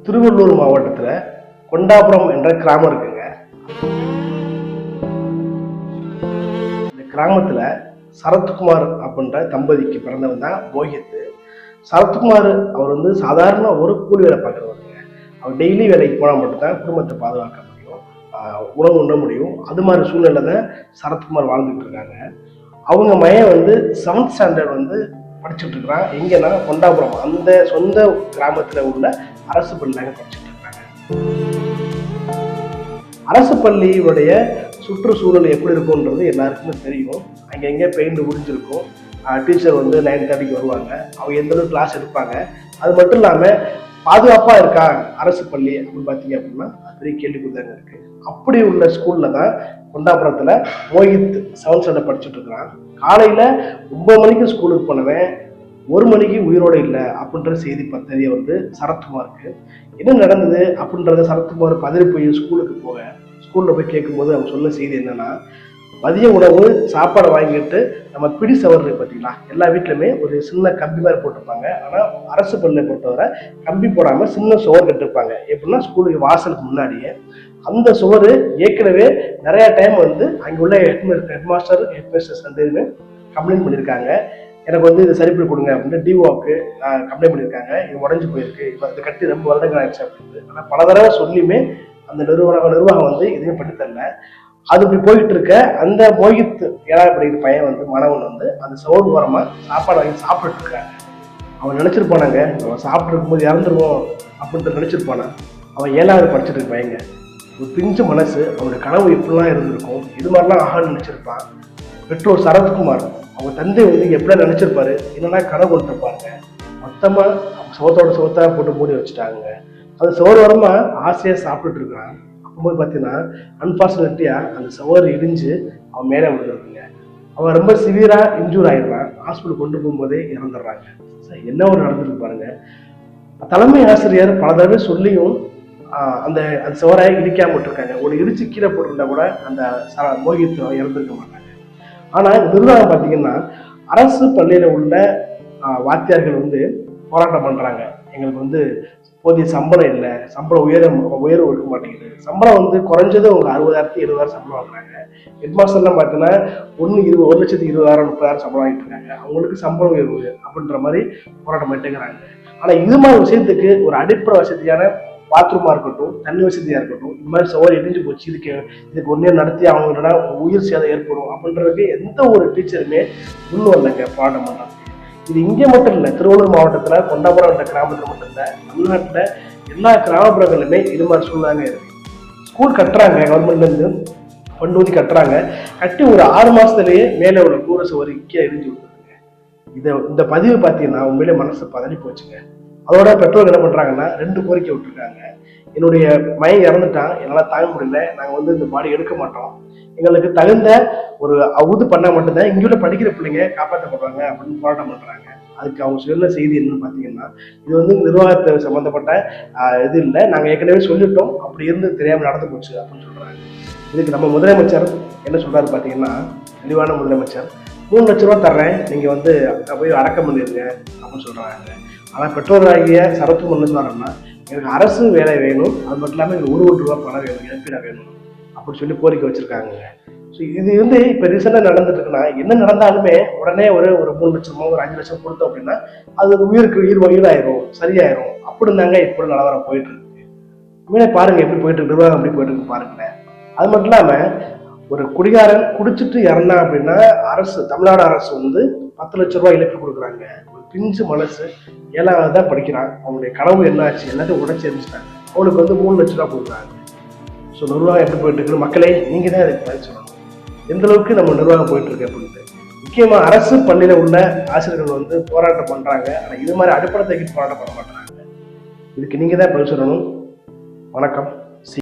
திருவள்ளூர் மாவட்டத்தில் கொண்டாபுரம் என்ற கிராமம் இருக்குங்க. இந்த கிராமத்தில் சரத்குமார் அப்படின்ற தம்பதிக்கு பிறந்தவன் தான் மோஹித். சரத்குமார் அவர் வந்து சாதாரண ஒரு கூலி வேலை பார்க்குறவருங்க. அவர் டெய்லி வேலைக்கு போனால் மட்டும்தான் குடும்பத்தை பாதுகாக்க முடியும், உணவு உண்ண முடியும். அது மாதிரி சூழ்நிலை தான் சரத்குமார் வாழ்ந்துட்டு இருக்காங்க. அவங்க மையன் வந்து 7th ஸ்டாண்டர்ட் வந்து படிச்சுட்டு இருக்கிறான். எங்கன்னா கொண்டாபுரம் அந்த சொந்த கிராமத்தில் உள்ள அரசு பள்ளியில படிச்சுட்டு இருக்காங்க. அரசு பள்ளியுடைய சுற்றுச்சூழல் எப்படி இருக்கும்ன்றது எல்லாருக்குமே தெரியும். அங்கங்கே பெயிண்ட் உறிஞ்சிருக்கும். டீச்சர் வந்து 9:30 வருவாங்க. அவங்க எந்த அளவுக்கு கிளாஸ் எடுப்பாங்க. அது மட்டும் இல்லாமல் பாதுகாப்பாக இருக்கா அரசு பள்ளி அப்படின்னு பார்த்தீங்க அப்படின்னா பெரிய கேள்விக்குறிதாங்க இருக்கு. அப்படி உள்ள ஸ்கூல்ல தான் கொண்டாபுரத்தில் மோஹித் 7th ஸ்டாண்டர்ட் படிச்சுட்டு இருக்கிறான். காலையில் 9 மணிக்கு ஸ்கூலுக்கு போனவன் 1 மணிக்கு உயிரோடு இல்லை அப்படின்ற செய்தி தெரிய வருது சரத்குமாருக்கு. என்ன நடந்தது அப்படின்றத சரத்குமார் பதறி போய் ஸ்கூலில் போய் கேட்கும்போது அவங்க சொன்ன செய்தி என்னன்னா, மதிய உணவு சாப்பாடு வாங்கிட்டு நம்ம பிடி சவர் பார்த்தீங்களா, எல்லா வீட்லையுமே ஒரு சின்ன கம்பி மாதிரி போட்டிருப்பாங்க. ஆனால் அரசு பள்ளியை பொறுத்தவரை கம்பி போடாமல் சின்ன சுவர் கட்டிருப்பாங்க. எப்படின்னா ஸ்கூலுக்கு வாசலுக்கு முன்னாடியே. அந்த சுவர் ஏற்கனவே நிறைய டைம் வந்து அங்கே உள்ள ஹெட்மாஸ்டர் ஹெட்மிஸ்டர்ஸ் வந்து கம்ப்ளைண்ட் பண்ணியிருக்காங்க. எனக்கு வந்து இது சரி பண்ணி கொடுங்க அப்படின்னு டிஓக்கு கம்ப்ளைண்ட் பண்ணியிருக்காங்க. இது உடஞ்சி போயிருக்கு, இப்போ இது கட்டி ரொம்ப வருடங்கள் ஆயிடுச்சு அப்படின்னு. ஆனால் பல தடவை சொல்லியுமே அந்த நிர்வாகம் வந்து எதுவுமே பண்ணி தரல. அது இப்படி போயிட்டு இருக்க அந்த மோஹித் 7வது படிக்கிற பையன் வந்து மனவன் வந்து அந்த சோறு ஓரமா சாப்பாடு வாங்கி சாப்பிட்டுட்டு இருக்காங்க. அவன் நினைச்சிருப்பானாங்க அவன் சாப்பிட்டு இருக்கும்போது இறந்துருவோம் அப்படின்ட்டு நினைச்சிருப்பானா. அவன் 7வது படிச்சுட்டு இருக்க பையங்க. ஒரு பிஞ்சு மனசு, அவனுடைய கனவு எப்படிலாம் இருந்திருக்கும், இது மாதிரிலாம் ஆகான்னு நினைச்சிருப்பான். பெற்றோர் சரத்குமார் அவங்க தந்தை வந்து எப்படிலாம் நினைச்சிருப்பாரு, என்னன்னா கனவு கொண்டுருப்பாருங்க. மொத்தமா சோத்தா போட்டு மூடி வச்சுட்டாங்க. அது சோறு வரமா ஆசையா சாப்பிட்டுட்டு இருக்கான். அப்போது பார்த்தீங்கன்னா அன்பார்ச்சுனேட்லியா அந்த சோறு இடிஞ்சு அவன் மேலே விழுந்துருக்குங்க. அவன் ரொம்ப சிவியரா இன்ஜூர் ஆயிடுறான். ஹாஸ்பிட்டல் கொண்டு போகும்போதே இறந்துடுறாங்க. என்ன ஒரு நடந்துருக்கு பாருங்க. தலைமை ஆசிரியர் பல தடவை சொல்லியும் அந்த சோரை இடிக்காம விட்டுருக்காங்க. ஒரு இடிச்சு கீழே போட்டிருந்தா கூட அந்த மோஹித் இறந்துருக்க மாட்டாங்க. ஆனா நிர்வாகம் பார்த்தீங்கன்னா அரசு பள்ளியில உள்ள வாத்தியார்கள் வந்து போராட்டம் பண்றாங்க. எங்களுக்கு வந்து போதிய சம்பளம் இல்லை, சம்பளம் உயர்வு இருக்க மாட்டேங்குது. சம்பளம் வந்து குறைஞ்சது அவங்க 60,000 70,000 சம்பளம் வாங்குறாங்க. ஹெட்மாஸ்டர்லாம் பார்த்தீங்கன்னா 1,20,000 30,000 சம்பளம் வாங்கிட்டு இருக்காங்க. அவங்களுக்கு சம்பளம் உயர்வு அப்படின்ற மாதிரி போராட்டம் பண்ணிட்டுங்கிறாங்க. ஆனா இது மாதிரி விஷயத்துக்கு ஒரு அடிப்படை வசதியான பாத்ரூமா இருக்கட்டும், தண்ணி வசதியா இருக்கட்டும், இது மாதிரி சோறு இடிஞ்சு போச்சு, இதுக்கு ஒன்னே நடத்தி அவங்களோட உயிர் சேதம் ஏற்படும் அப்படின்றதுக்கு எந்த ஒரு டீச்சருமே முன் வரலைங்க போராட்டம் பண்றாங்க. இது இங்கே மட்டும் இல்லை, திருவள்ளூர் மாவட்டத்தில் கொண்டாபுரம் என்ற கிராமத்தில் மட்டும் இல்லை, தமிழ்நாட்டில் எல்லா கிராமப்புறங்களிலுமே இது மாதிரி சூழ்நிலை இருக்கு. ஸ்கூல் கட்டுறாங்க, கவர்மெண்ட்லேருந்து ஃபண்ட் ஊதி கட்டுறாங்க. கட்டி ஒரு 6 மாதத்துலேயே மேலே உள்ள கூரை சுவர் கீழே இடிஞ்சு விட்டுருங்க. இந்த பதிவு பார்த்தீங்கன்னா உண்மையிலே மனசு பதறி போச்சுங்க. அதோட பெற்றோர் என்ன பண்ணுறாங்கன்னா 2 கோரிக்கை விட்டுருக்காங்க. என்னுடைய மையம் இறந்துட்டான், என்னால் தாங்க முடியல, நாங்கள் வந்து இந்த பாடி எடுக்க மாட்டோம், எங்களுக்கு தகுந்த ஒரு இது பண்ணால் மட்டும்தான் இங்குள்ள படிக்கிற பிள்ளைங்க காப்பாற்றப்படுறாங்க அப்படின்னு போராட்டம் பண்ணுறாங்க. அதுக்கு அவங்க சொல்ல செய்தி என்னன்னு பார்த்தீங்கன்னா, இது வந்து நிர்வாகத்தை சம்மந்தப்பட்ட இது இல்லை, நாங்கள் ஏற்கனவே சொல்லிட்டோம், அப்படி இருந்து தெரியாமல் நடந்து போச்சு அப்படின்னு சொல்கிறாங்க. இதுக்கு நம்ம முதலமைச்சர் என்ன சொல்கிறாரு பார்த்தீங்கன்னா, தெளிவான முதலமைச்சர் 3 லட்ச ரூபா தர்றேன், நீங்கள் வந்து போய் அடக்கம் பண்ணிடுங்க அப்படின்னு சொல்கிறாங்க. ஆனால் பெற்றோராகிய சரத்குமார் என்ன சொல்கிறாங்கன்னா, எனக்கு அரசு வேலை வேணும், அது மட்டும் இல்லாமல் எனக்கு 1 கோடி ரூபா பணம் வேணும், இழப்பீடாக வேணும் அப்படின்னு சொல்லி கோரிக்கை வச்சிருக்காங்க. ஸோ இது வந்து இப்போ ரீசெண்டாக நடந்துட்டு இருக்குன்னா, என்ன நடந்தாலுமே உடனே ஒரு 3 லட்சமோ ஒரு 5 லட்சம் கொடுத்தோம் அப்படின்னா அது உயிராயிரும், சரியாயிரும். அப்படி இருந்தாங்க இப்போ நிலவரம் போயிட்டு இருக்கு. உண்மையிலே பாருங்க எப்படி போயிட்டு இருக்கு, நிர்வாகம் எப்படி போயிட்டு இருக்கு பாருங்களேன். அது மட்டும் இல்லாமல் ஒரு குடிகாரன் குடிச்சிட்டு இறந்தான் அப்படின்னா தமிழ்நாடு அரசு வந்து 10 லட்ச ரூபாய் இழப்பு கொடுக்குறாங்க. ஒரு பிஞ்சு மனசு 7வது தான் படிக்கிறான், அவனுடைய கனவு என்ன ஆச்சு, எல்லாத்தையும் உடச்சி எரிஞ்சிட்டாங்க. அவனுக்கு வந்து 3 லட்ச ரூபா கொடுக்குறாங்க. ஸோ நிர்வாகம் எப்படி போயிட்டு இருக்கு மக்களே, நீங்க தான் அதுக்கு பதில் சொல்லணும். எந்த அளவுக்கு நம்ம நிர்வாகம் போயிட்டு இருக்கு அப்படின்ட்டு. முக்கியமா அரசு பள்ளியில உள்ள ஆசிரியர்கள் வந்து போராட்டம் பண்றாங்க. ஆனா இது மாதிரி அடிப்படை போராட்டம் பண்ண மாட்டாங்க. இதுக்கு நீங்க தான் பதில் சொல்லணும். வணக்கம்.